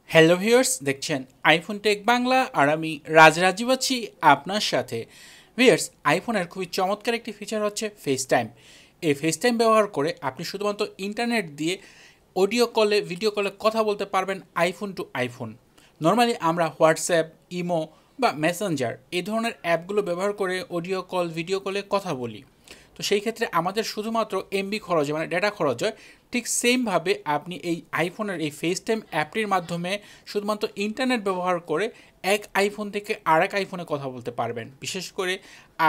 Hello viewers, দেখছেন iPhone take Bangla আর আমি রাজরাজীব আছি আপনার সাথে। ভিউয়ার্স, আইফোনের খুবই চমৎকার একটি ফিচার হচ্ছে ফেস টাইম। এই ফেস টাইম ব্যবহার করে আপনি শুধুমাত্র ইন্টারনেট দিয়ে অডিও কলে ভিডিও কলে কথা বলতে পারবেন আইফোন টু আইফোন। নর্মালি আমরা হোয়াটসঅ্যাপ, ইমো বা মেসেঞ্জার এই ধরনের অ্যাপগুলো ব্যবহার করে অডিও কল ভিডিও কলে কথা বলি। তো সেই ক্ষেত্রে আমাদের শুধুমাত্র এমবি খরচ হয়, মানে ডেটা খরচ হয়। ঠিক সেমভাবে আপনি এই আইফোনের এই ফেস টাইম অ্যাপটির মাধ্যমে শুধুমাত্র ইন্টারনেট ব্যবহার করে এক আইফোন থেকে আরেক আইফোনে কথা বলতে পারবেন। বিশেষ করে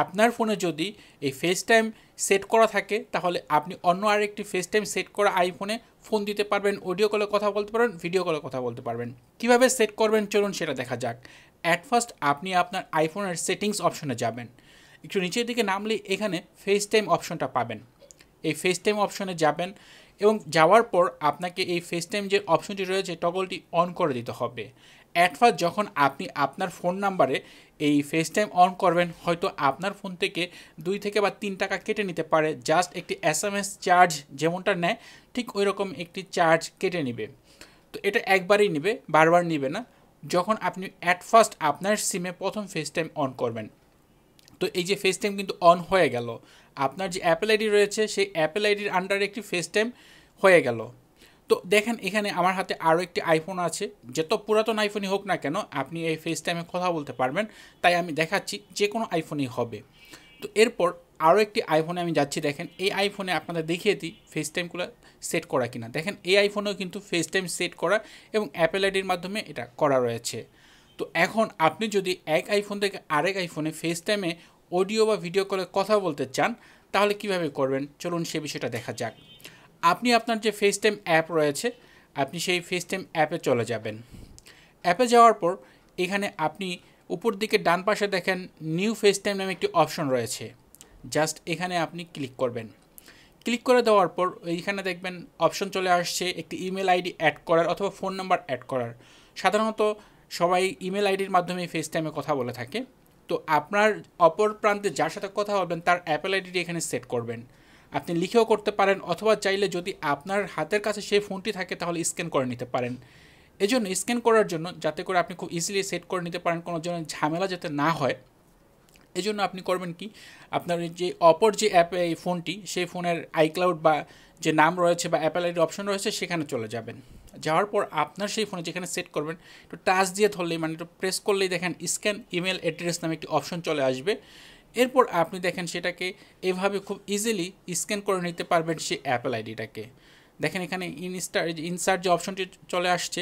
আপনার ফোনে যদি এই ফেস টাইম সেট করা থাকে, তাহলে আপনি অন্য আরেকটি ফেস টাইম সেট করা আইফোনে ফোন দিতে পারবেন, অডিও কলে কথা বলতে পারবেন, ভিডিও কলে কথা বলতে পারবেন। কীভাবে সেট করবেন চলুন সেটা দেখা যাক। অ্যাট ফার্স্ট আপনি আপনার আইফোনের সেটিংস অপশনে যাবেন। একটু নিচের দিকে নামলে এখানে ফেস টাইম অপশনটা পাবেন। এই ফেস টাইম অপশনে যাবেন এবং যাওয়ার পর আপনাকে এই ফেস টাইম যে অপশনটি রয়েছে টগলটি অন করে দিতে হবে। অ্যাট ফার্স্ট যখন আপনি আপনার ফোন নাম্বারে এই ফেস টাইম অন করবেন, হয়তো আপনার ফোন থেকে 2 থেকে বা 3 টাকা কেটে নিতে পারে। জাস্ট একটি SMS চার্জ যেমনটা নেয় ঠিক ওই রকম একটি চার্জ কেটে নেবে। তো এটা একবারই নেবে, বারবার নেবে না। যখন আপনি অ্যাট ফার্স্ট আপনার সিমে প্রথম ফেস টাইম অন করবেন, তো এই যে ফেস টাইম কিন্তু অন হয়ে গেল। আপনার যে অ্যাপেল আইডি রয়েছে সেই অ্যাপেল আইডির আন্ডারে একটি ফেস টাইম হয়ে গেল। তো দেখেন এখানে আমার হাতে আরও একটি আইফোন আছে। যত পুরাতন আইফোনই হোক না কেন আপনি এই ফেস টাইমে কথা বলতে পারবেন, তাই আমি দেখাচ্ছি যে কোনো আইফোনই হবে। তো এরপর আরও একটি আইফোনে আমি যাচ্ছি। দেখেন এই আইফোনে আপনাদের দেখিয়ে দিই ফেস টাইমগুলো সেট করা কিনা। দেখেন এই আইফোনেও কিন্তু ফেস টাইম সেট করা এবং অ্যাপেল আইডির মাধ্যমে এটা করা রয়েছে। তো এখন আপনি যদি এক আইফোন থেকে আরেক আইফোনে ফেস টাইমে অডিও বা ভিডিও কলে কথা বলতে চান, তাহলে কিভাবে করবেন চলুন সে বিষয়টা দেখা যাক। আপনি আপনার যে ফেস টাইম অ্যাপ রয়েছে, আপনি সেই ফেস টাইম অ্যাপে চলে যাবেন। অ্যাপে যাওয়ার পর এখানে আপনি উপর দিকে ডান পাশে দেখেন নিউ ফেস টাইম নামে একটি অপশন রয়েছে। জাস্ট এখানে আপনি ক্লিক করবেন। ক্লিক করে দেওয়ার পর এইখানে দেখবেন অপশন চলে আসছে একটি ইমেল আইডি অ্যাড করার অথবা ফোন নাম্বার অ্যাড করার। সাধারণত সবাই ইমেল আইডির মাধ্যমে ফেস টাইমে কথা বলে থাকে। তো আপনার অপর প্রান্তে যার সাথে কথা বলবেন তার অ্যাপেল আইডিটি এখানে সেট করবেন। আপনি লিখেও করতে পারেন অথবা চাইলে যদি আপনার হাতের কাছে সেই ফোনটি থাকে তাহলে স্ক্যান করে নিতে পারেন। এই জন্য স্ক্যান করার জন্য যাতে করে আপনি খুব ইজিলি সেট করে নিতে পারেন, কোনো জন্য ঝামেলা যাতে না হয়, এই জন্য আপনি করবেন কি, আপনার যে অপর যে অ্যাপ এই ফোনটি সেই ফোনের আইক্লাউড বা যে নাম রয়েছে বা অ্যাপেল আইডি অপশন রয়েছে সেখানে চলে যাবেন। যাওয়ার পর আপনার সেই ফোনে যেখানে সেট করবেন একটু টাচ দিয়ে ধরলেই, মানে একটু প্রেস করলেই দেখেন স্ক্যান ইমেল অ্যাড্রেস নামে একটি অপশন চলে আসবে। এরপর আপনি দেখেন সেটাকে এভাবে খুব ইজিলি স্ক্যান করে নিতে পারবেন সেই অ্যাপেল আইডিটাকে। দেখেন এখানে ইনসার্ট যে অপশনটি চলে আসছে,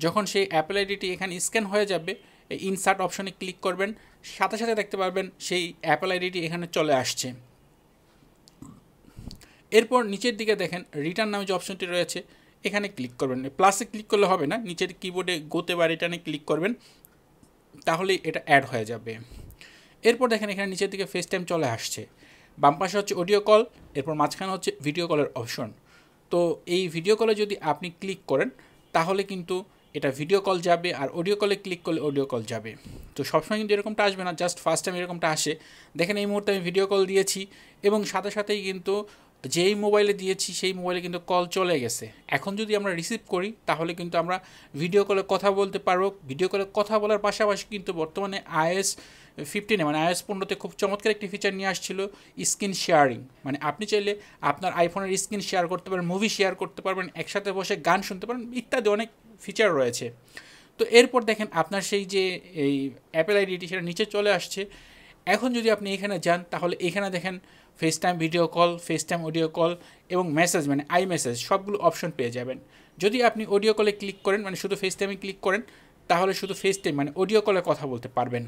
যখন সেই অ্যাপেল আইডিটি এখানে স্ক্যান হয়ে যাবে এই ইনসার্ট অপশনে ক্লিক করবেন, সাথে সাথে দেখতে পারবেন সেই অ্যাপেল আইডিটি এখানে চলে আসছে। এরপর নিচের দিকে দেখেন রিটার্ন নামে যে অপশনটি রয়েছে এখানে ক্লিক করবেন। প্লাসে ক্লিক করলে হবে না, নিচের কিবোর্ডে গোতে বা রিটার্নে ক্লিক করবেন, তাহলেই এটা অ্যাড হয়ে যাবে। এরপর দেখেন এখানে নিচের দিকে ফেস টাইম চলে আসছে। বাম পাশে হচ্ছে অডিও কল, এরপর মাঝখানে হচ্ছে ভিডিও কলের অপশন। তো এই ভিডিও কলে যদি আপনি ক্লিক করেন তাহলে কিন্তু এটা ভিডিও কল যাবে, আর অডিও কলে ক্লিক করলে অডিও কল যাবে। তো সবসময় কিন্তু এরকমটা আসবে না, জাস্ট ফার্স্ট টাইম এরকমটা আসে। দেখেন এই মুহূর্তে আমি ভিডিও কল দিয়েছি এবং সাথে সাথেই কিন্তু যেই মোবাইলে দিয়েছি সেই মোবাইলে কিন্তু কল চলে গেছে। এখন যদি আমরা রিসিভ করি তাহলে কিন্তু আমরা ভিডিও কলে কথা বলতে পারবো। ভিডিও কলে কথা বলার পাশাপাশি কিন্তু বর্তমানে iOS 15 মানে iOS 15তে খুব চমৎকার একটি ফিচার নিয়ে আসছিল স্ক্রিন শেয়ারিং। মানে আপনি চাইলে আপনার আইফোনের স্ক্রিন শেয়ার করতে পারবেন, মুভি শেয়ার করতে পারবেন, একসাথে বসে গান শুনতে পারেন, ইত্যাদি অনেক ফিচার রয়েছে। তো এরপর দেখেন আপনার সেই যে এই অ্যাপেল আইডিটি সেটা নিচে চলে আসছে। এখন যদি আপনি এখানে যান তাহলে এখানে দেখেন face time video call, face time audio call এবং মেসেজ মানে আই মেসেজ সবগুলো অপশন পেয়ে যাবেন। যদি আপনি অডিও কলে ক্লিক করেন, মানে শুধু ফেস টাইমে ক্লিক করেন, তাহলে শুধু ফেস টাইম মানে অডিও কলে কথা বলতে পারবেন।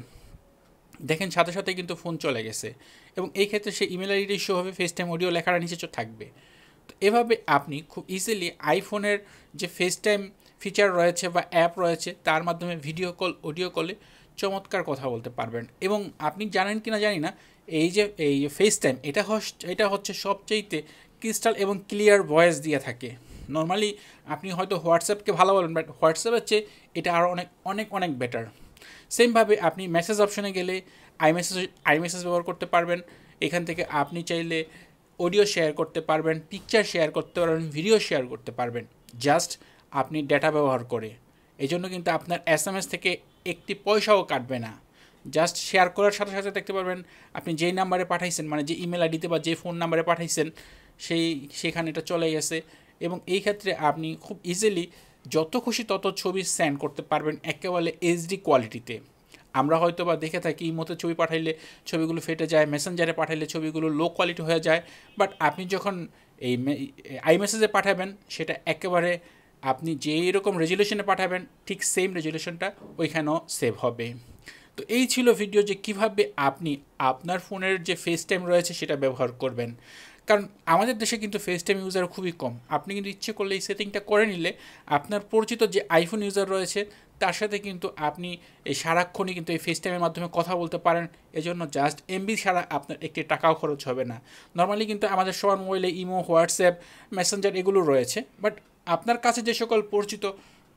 দেখেন সাথে সাথে কিন্তু ফোন চলে গেছে এবং এই ক্ষেত্রে সেই ইমেল আইডি শো হবে, ফেস টাইম অডিও লেখাটা নিচে থাকবে। তো এভাবে আপনি খুব ইজিলি আইফোনের যে ফেস টাইম ফিচার রয়েছে বা অ্যাপ রয়েছে তার মাধ্যমে ভিডিও কল অডিও কলে চমৎকার কথা বলতে পারবেন। এবং আপনি জানেন কি না জানি না, এই ফেস টাইম এটা হচ্ছে সবচেয়েতে ক্রিস্টাল এবং ক্লিয়ার ভয়েস দিয়ে থাকে। নর্মালি আপনি হয়তো হোয়াটসঅ্যাপকে ভালো বলেন, বাট হোয়াটসঅ্যাপের চেয়ে এটা আরও অনেক অনেক অনেক বেটার। সেমভাবে আপনি মেসেজ অপশনে গেলে আইমেসেজ ব্যবহার করতে পারবেন। এখান থেকে আপনি চাইলে অডিও শেয়ার করতে পারবেন, পিকচার শেয়ার করতে পারবেন, ভিডিও শেয়ার করতে পারবেন, জাস্ট আপনি ডেটা ব্যবহার করে। এই জন্য কিন্তু আপনার SMS থেকে একটি পয়সাও কাটবে না। জাস্ট শেয়ার করার সাথে সাথে দেখতে পারবেন আপনি যেই নাম্বারে পাঠাইছেন, মানে যে ইমেল আইডিতে বা যে ফোন নাম্বারে পাঠাইছেন সেখানে এটা চলে গেছে। এবং এই ক্ষেত্রে আপনি খুব ইজিলি যত খুশি তত ছবি সেন্ড করতে পারবেন একেবারে এইচডি কোয়ালিটিতে। আমরা হয়তো বা দেখে থাকি ইমোতে ছবি পাঠাইলে ছবিগুলো ফেটে যায়, মেসেঞ্জারে পাঠাইলে ছবিগুলো লো কোয়ালিটি হয়ে যায়, বাট আপনি যখন এই iMessage পাঠাবেন সেটা একেবারে আপনি যেই রকম রেজুলেশনে পাঠাবেন ঠিক সেম রেজুলেশনটা ওইখানেও সেভ হবে। তো এই ছিল ভিডিও যে কিভাবে আপনি আপনার ফোনের যে ফেস টাইম রয়েছে সেটা ব্যবহার করবেন। কারণ আমাদের দেশে কিন্তু ফেস টাইম ইউজার খুবই কম। আপনি কিন্তু ইচ্ছে করলে এই সেটিংটা করে নিলে আপনার পরিচিত যে আইফোন ইউজার রয়েছে তার সাথে কিন্তু আপনি এই সারাক্ষণই কিন্তু এই ফেস টাইমের মাধ্যমে কথা বলতে পারেন। এজন্য জাস্ট এমবি ছাড়া আপনার একটি টাকাও খরচ হবে না। নর্মালি কিন্তু আমাদের সবার মোবাইলে ইমো, হোয়াটসঅ্যাপ, মেসেঞ্জার এগুলো রয়েছে, বাট আপনার কাছে যে সকল পরিচিত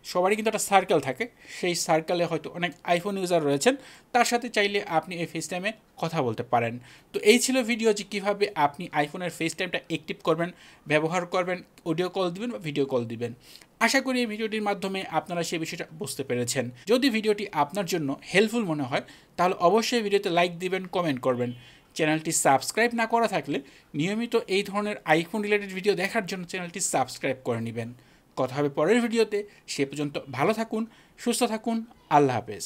সবারই কিন্তু একটা সার্কেল থাকে, সেই সার্কেলে হয়তো অনেক আইফোন ইউজার রয়েছেন, তার সাথে চাইলে আপনি এই ফেস টাইমে কথা বলতে পারেন। তো এই ছিল ভিডিও যে কীভাবে আপনি আইফোনের ফেস টাইমটা অ্যাক্টিভ করবেন, ব্যবহার করবেন, অডিও কল দিবেন বা ভিডিও কল দিবেন। আশা করি এই ভিডিওটির মাধ্যমে আপনারা সেই বিষয়টা বুঝতে পেরেছেন। যদি ভিডিওটি আপনার জন্য হেল্পফুল মনে হয় তাহলে অবশ্যই ভিডিওতে লাইক দিবেন, কমেন্ট করবেন। চ্যানেলটি সাবস্ক্রাইব না করা থাকলে নিয়মিত এই ধরনের আইফোন রিলেটেড ভিডিও দেখার জন্য চ্যানেলটি সাবস্ক্রাইব করে নেবেন। কথা হবে পরের ভিডিওতে। সে পর্যন্ত ভালো থাকুন, সুস্থ থাকুন। আল্লাহ হাফেজ।